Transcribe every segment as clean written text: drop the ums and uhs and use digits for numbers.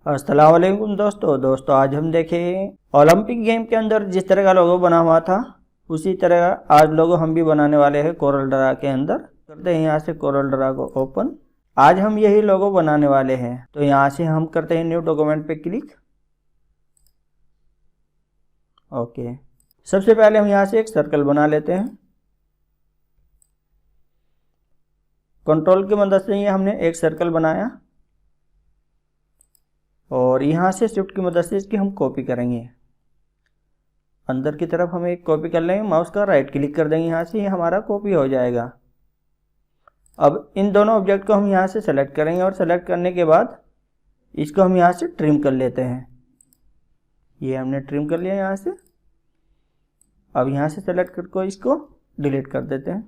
अस्सलाम वालेकुम दोस्तों आज हम देखें ओलंपिक गेम के अंदर जिस तरह का लोगो बना हुआ था उसी तरह आज लोगो हम भी बनाने वाले हैं कोरल ड्रा के अंदर। करते हैं यहाँ से कोरल ड्रा को ओपन। आज हम यही लोगो बनाने वाले हैं, तो यहाँ से हम करते हैं न्यू डॉक्यूमेंट पे क्लिक। ओके, सबसे पहले हम यहाँ से एक सर्कल बना लेते हैं। कंट्रोल की मदद से ये हमने एक सर्कल बनाया और यहाँ से शिफ्ट की मदद से इसकी हम कॉपी करेंगे। अंदर की तरफ हम एक कॉपी कर लेंगे, माउस का राइट क्लिक कर देंगे, यहाँ से ये हमारा कॉपी हो जाएगा। अब इन दोनों ऑब्जेक्ट को हम यहाँ से सेलेक्ट करेंगे और सेलेक्ट करने के बाद इसको हम यहाँ से ट्रिम कर लेते हैं। ये हमने ट्रिम कर लिया यहाँ से। अब यहाँ से सेलेक्ट करके इसको डिलीट कर देते हैं।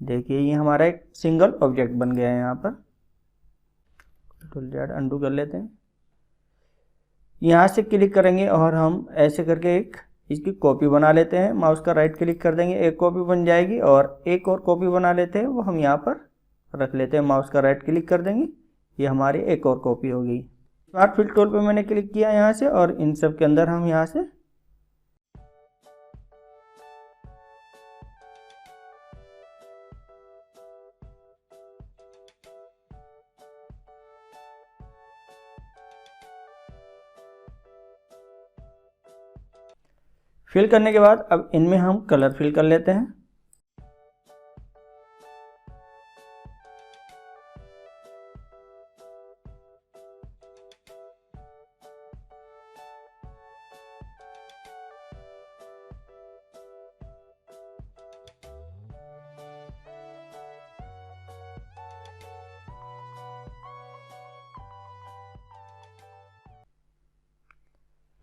देखिए ये हमारा एक सिंगल ऑब्जेक्ट बन गया है। यहाँ पर अंडू कर लेते हैं, यहाँ से क्लिक करेंगे और हम ऐसे करके एक इसकी कॉपी बना लेते हैं। माउस का राइट क्लिक कर देंगे, एक कॉपी बन जाएगी और एक और कॉपी बना लेते हैं, वो हम यहाँ पर रख लेते हैं। माउस का राइट क्लिक कर देंगे, ये हमारी एक और कॉपी हो गई। स्मार्ट फिल टूल पे मैंने क्लिक किया यहाँ से और इन सब के अंदर हम यहाँ से फिल करने के बाद अब इनमें हम कलर फिल कर लेते हैं।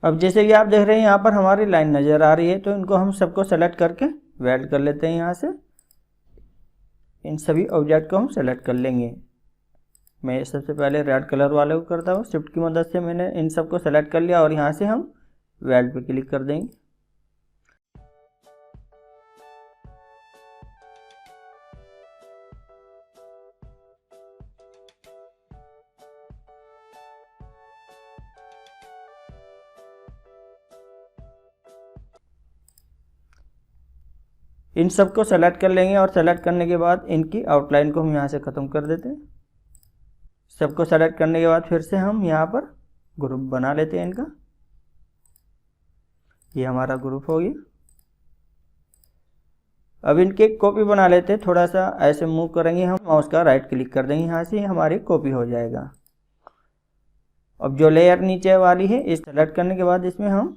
अब जैसे कि आप देख रहे हैं यहाँ पर हमारी लाइन नज़र आ रही है, तो इनको हम सबको सेलेक्ट करके वेल्ड कर लेते हैं। यहाँ से इन सभी ऑब्जेक्ट को हम सेलेक्ट कर लेंगे। मैं सबसे पहले रेड कलर वाले को करता हूँ। शिफ्ट की मदद से मैंने इन सबको सेलेक्ट कर लिया और यहाँ से हम वेल्ड पे क्लिक कर देंगे। इन सबको सेलेक्ट कर लेंगे और सेलेक्ट करने के बाद इनकी आउटलाइन को हम यहाँ से ख़त्म कर देते हैं। सबको सेलेक्ट करने के बाद फिर से हम यहाँ पर ग्रुप बना लेते हैं इनका। ये हमारा ग्रुप हो गया। अब इनकी एक कॉपी बना लेते हैं। थोड़ा सा ऐसे मूव करेंगे हम, माउस का राइट क्लिक कर देंगे, यहाँ से हमारी कॉपी हो जाएगा। अब जो लेयर नीचे वाली है इस सेलेक्ट करने के बाद इसमें हम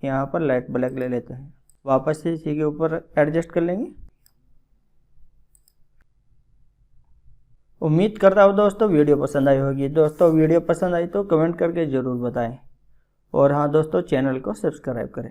यहाँ पर लाइट ब्लैक ले लेते हैं। वापस से इसी के ऊपर एडजस्ट कर लेंगे। उम्मीद करता हूँ दोस्तों वीडियो पसंद आई होगी। दोस्तों वीडियो पसंद आई तो कमेंट करके ज़रूर बताएं और हाँ दोस्तों चैनल को सब्सक्राइब करें।